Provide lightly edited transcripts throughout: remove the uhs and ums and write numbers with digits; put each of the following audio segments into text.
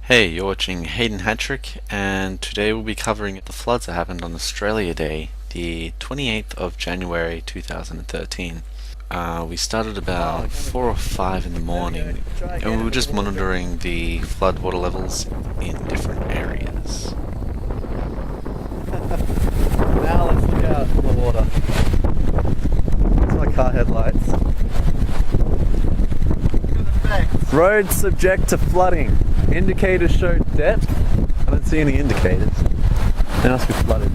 Hey, you're watching Hayden Hattrick, and today we'll be covering the floods that happened on Australia Day, the 28th of January 2013. We started about 4 or 5 in the morning, and we were just monitoring the flood water levels in different areas. Now let's look out at the water. That's my car headlights. Road subject to flooding. Indicators show depth. I don't see any indicators. It must be flooded.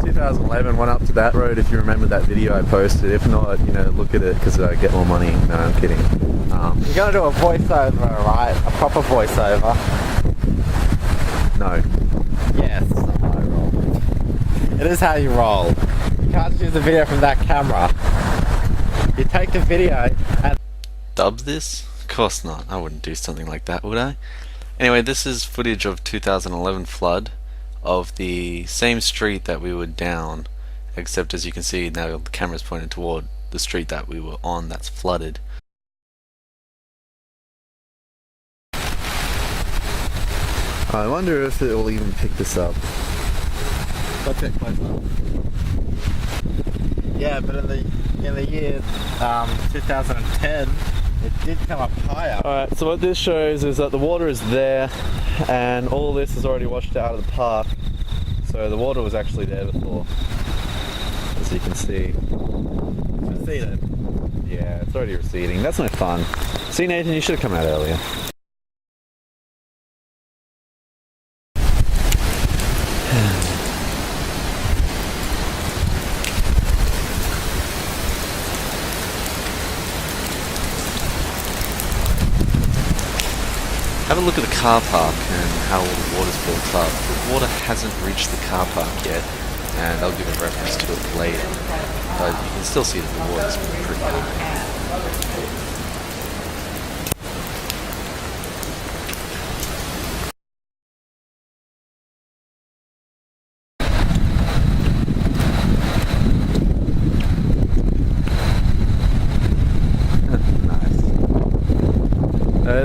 2011 went up to that road, if you remember that video I posted. If not, look at it because I get more money. No, I'm kidding. You're gonna do a voiceover, right? A proper voiceover. No. Yes, that's how I roll. It is how you roll. You can't use the video from that camera. You take the video and Dub this? Of course not. I wouldn't do something like that, would I? Anyway, this is footage of 2011 flood of the same street that we were down, except as you can see now the camera's pointed toward the street that we were on that's flooded. I wonder if it will even pick this up. let's get closer. Yeah, but in the year 2010, it did come up higher. Alright, so what this shows is that the water is there and all this is already washed out of the park. So the water was actually there before, as you can see. Receded. Yeah, it's already receding. That's no fun. See, Nathan, you should have come out earlier. Have a look at the car park and how all the water's built up. The water hasn't reached the car park yet, and I'll give a reference to it later. But you can still see that the water's pretty high.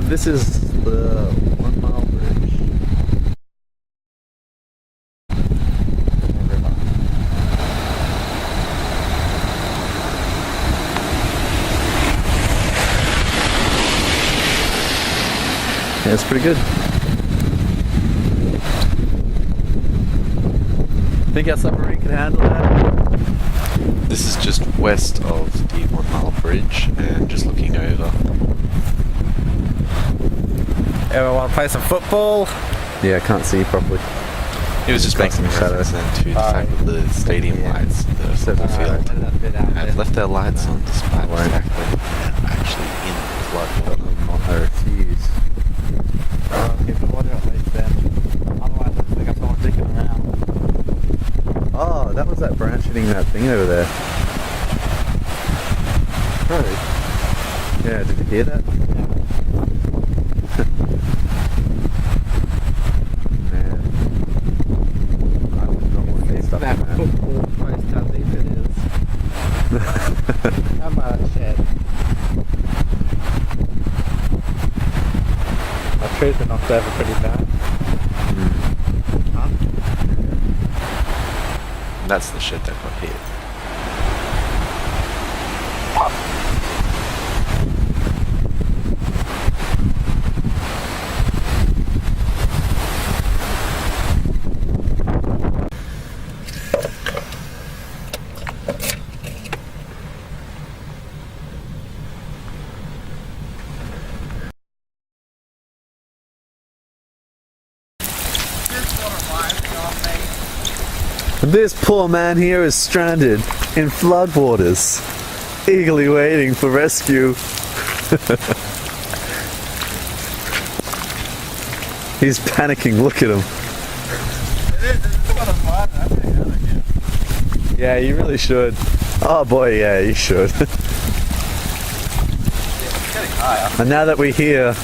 This is the 1 mile bridge. Yeah, it's pretty good. Think our submarine can handle that? This is just west of the 1 mile bridge, and just looking over. Ever want to play some football? Yeah, I can't see properly. It was just making a reference then to the fact that the stadium lights, the football field, have left their lights on despite the fact that they're actually in flood water. I refuse. Keep the water at least then. Otherwise, I think I'm someone digging around. Oh, that was that branch hitting that thing over there. True. Yeah, did you hear that? Man. I would not want to get stuck That in that. football post, how deep it is. How about that shed? My trees were knocked over pretty bad. Huh? That's the shit that got hit. This poor man here is stranded in floodwaters, eagerly waiting for rescue. He's panicking, look at him. It's a lot of fun. I'm getting out of here. Yeah, you really should. Oh boy, yeah, you should. It's getting higher. And now that we're here,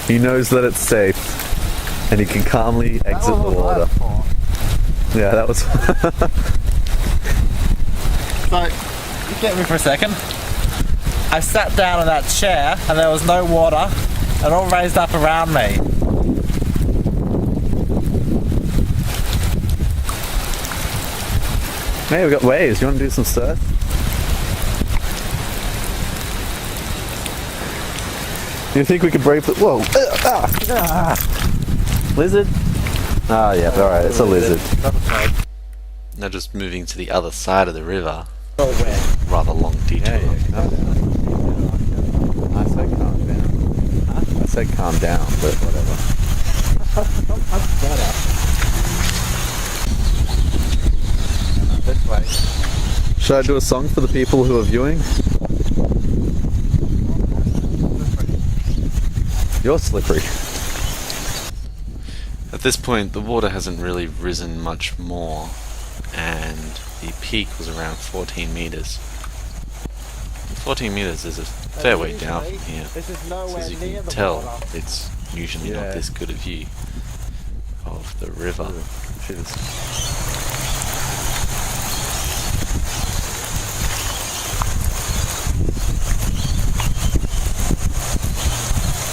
he knows that it's safe and he can calmly exit the water. Yeah, that was... So, you get me for a second. I sat down in that chair and there was no water It all raised up around me. Hey, we've got waves. You want to do some surf? Do you think we could brave the... Whoa! Lizard? Ah, yeah, alright, it's a lizard. Now just moving to the other side of the river. Oh, wet. Rather long detour. Yeah, calm down. I said calm down. Huh? I said calm down, but whatever. That's better. This way. Should I do a song for the people who are viewing? You're slippery. At this point, the water hasn't really risen much more, and the peak was around 14 meters. 14 meters is a fair way down from here. This is So nowhere as you near can the tell, water. it's usually not this good a view of the river. Cheers.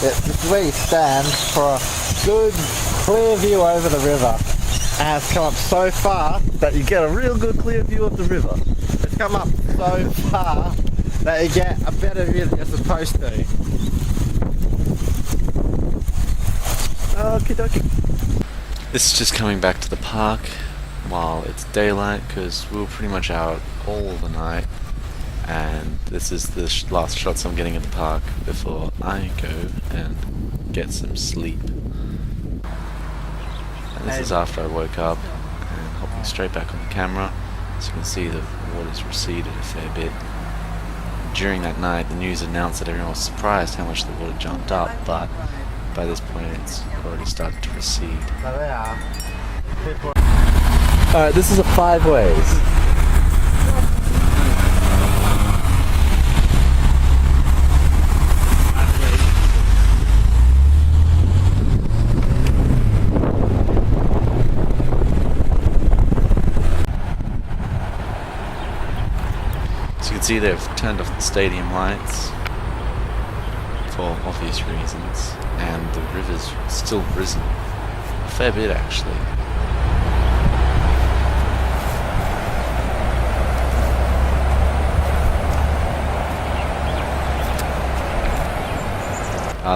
Yeah, this is where you stand for a good, clear view over the river. And it's come up so far that you get a real good, clear view of the river. It's come up so far that you get a better view than you're supposed to. Okie dokie. This is just coming back to the park while it's daylight, because we were pretty much out all the night, and this is the last shots I'm getting at the park before I go and get some sleep. And this is after I woke up and hopping straight back on the camera. As you can see, the water's receded a fair bit. During that night, the news announced that everyone was surprised how much the water jumped up, but by this point it's already started to recede. So they are. Alright, this is a 5 ways. So you can see they've turned off the stadium lights for obvious reasons, and the river's still risen a fair bit actually.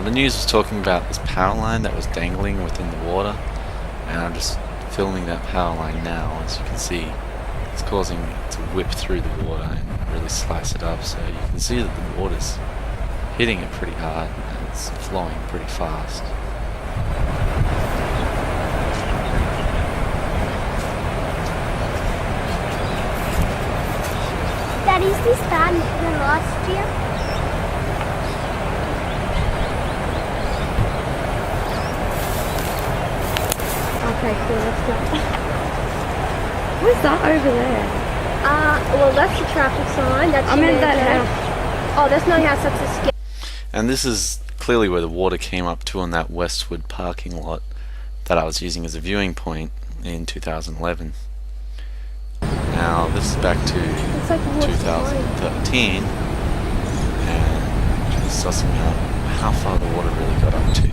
The news was talking about this power line that was dangling within the water, and I'm just filming that power line now. As you can see, it's causing it to whip through the water and really slice it up, so you can see that the water's hitting it pretty hard and it's flowing pretty fast. Daddy, is this bad than last year? Okay, cool, let's go. What's that over there? Well, that's the traffic sign. That's I meant that Samantha. house. Oh, that's not house, that's a skip. And this is clearly where the water came up to on that Westwood parking lot that I was using as a viewing point in 2011. Now this is back to It's like the water's flowing. 2013, and just sussing out how far the water really got up to.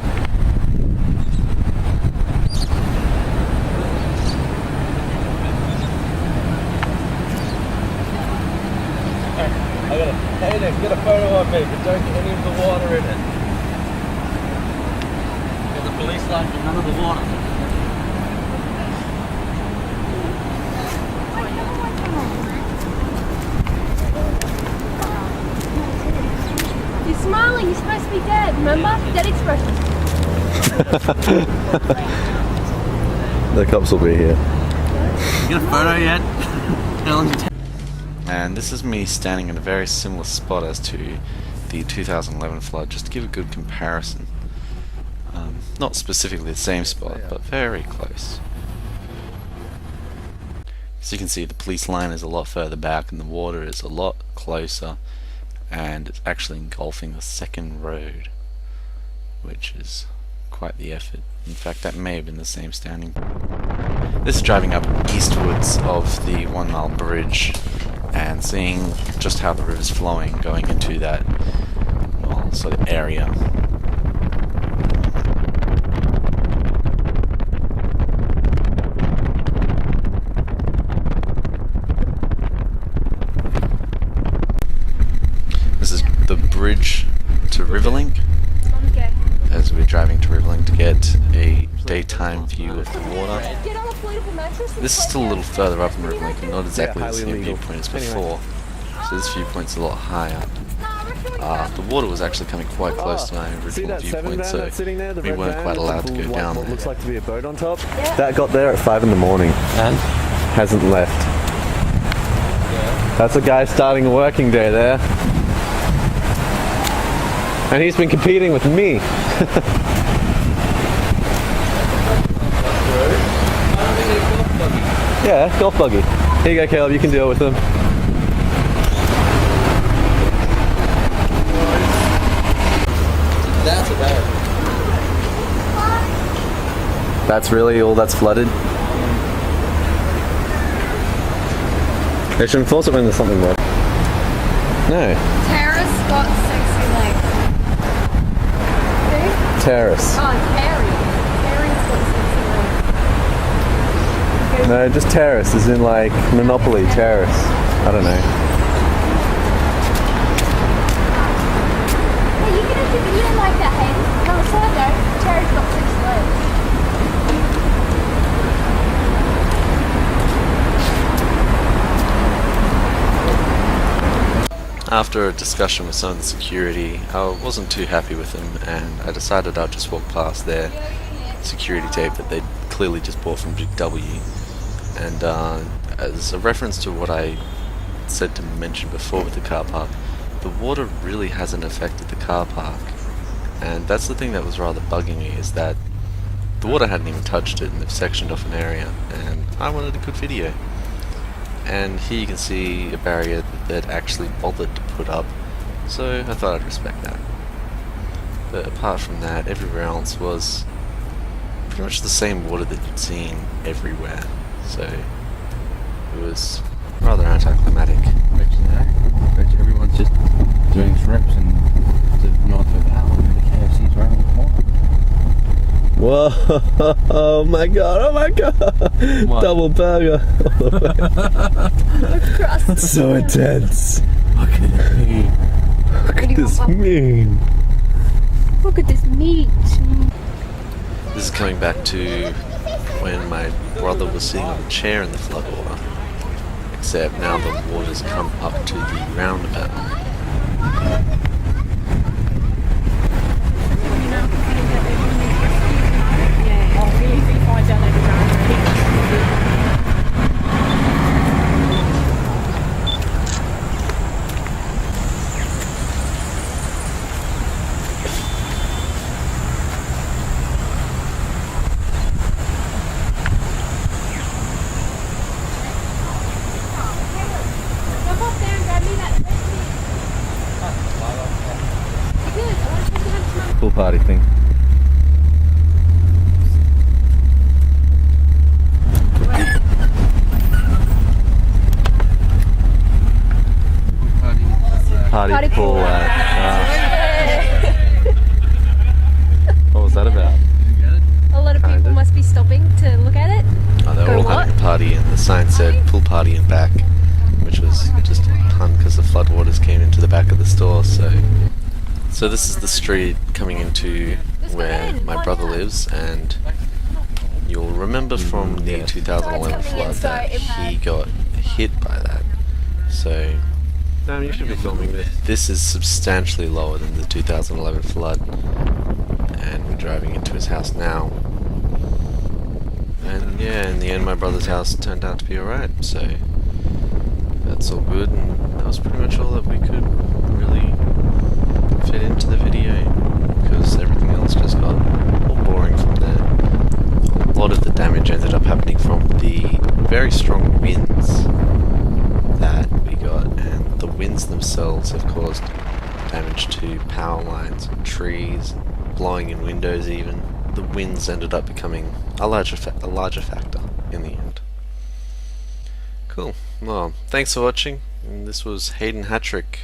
Hey there, get a photo of me, but don't get any of the water in it. Get the police light, but none of the water. You're smiling, you're supposed to be dead, remember? Dead expression. The cops will be here. Get a photo yet? And this is me standing in a very similar spot as to the 2011 flood, just to give a good comparison. Not specifically the same spot, but very close. As you can see, the police line is a lot further back and the water is a lot closer, and it's actually engulfing the second road, which is quite the effort. In fact, that may have been the same standing point. This is driving up eastwards of the 1 Mile Bridge and seeing just how the river's flowing going into that, well, sort of area. driving to Riverling to get a daytime view of the water. Get on a floatable mattress. This is still a little further up in Riverling, but not exactly the highly same illegal. viewpoint as Anyway. before. So this viewpoint's a lot higher. The water was actually coming quite close to my See original that 7 viewpoint, van so that's sitting there? The we red weren't van quite with allowed to the go what- down what there. looks like to be a boat on top. Yeah. That got there at 5 in the morning. And? Hasn't left. That's a guy starting a working day there. And he's been competing with me. Yeah, golf buggy. Here you go, Caleb, you can deal with them. That's about That's really all that's flooded? They should enforce it when there's something wet. No. Tara's got sexy legs. Terrace. Oh, Carrie. Carrie's got No, just terrace, as in like Monopoly terrace. I don't know. Hey, you can have the video like that, hey? On the side though, Terry's got 6 legs. After a discussion with some of the security, I wasn't too happy with them, and I decided I'd just walk past their security tape that they'd clearly just bought from Big W. And as a reference to what I said to mention before with the car park, the water really hasn't affected the car park. And that's the thing that was rather bugging me, is that the water hadn't even touched it and they've sectioned off an area, and I wanted a good video. And here you can see a barrier that actually bothered to put up, so I thought I'd respect that. But apart from that, everywhere else was pretty much the same water that you'd seen everywhere, so it was rather anticlimactic. bet you everyone's just doing shrimps and to north of Allen. The KFC's right on the corner. Whoa! Oh my god! Oh my god! What? Double burger! Crust. So intense. Look at me. Look at this meat. Look at this meat. This is coming back to when my brother was sitting on a chair in the floodwater, except now the water's come up to the roundabout. Jump up there and grab me that Good. I want to take it up to my Pool party thing. Party pool What was that about? A lot of people Kinda. must be stopping to look at it. They were Go all what? having a party, and the sign said "pool party and back," which was just a pun because the floodwaters came into the back of the store. So this is the street coming into where my brother lives, and you'll remember from the yes. 2011 flood that he got hit by that. So Damn, you should be filming this. this is substantially lower than the 2011 flood, and we're driving into his house now. And yeah, in the end my brother's house turned out to be alright, so that's all good, and that was pretty much all that we could really fit into the video, because everything else just got all boring from there. A lot of the damage ended up happening from the very strong winds that we got, and the winds themselves have caused damage to power lines and trees, blowing in windows even. The winds ended up becoming a larger factor in the end. Cool. Well, thanks for watching. And this was Hayden Hattrick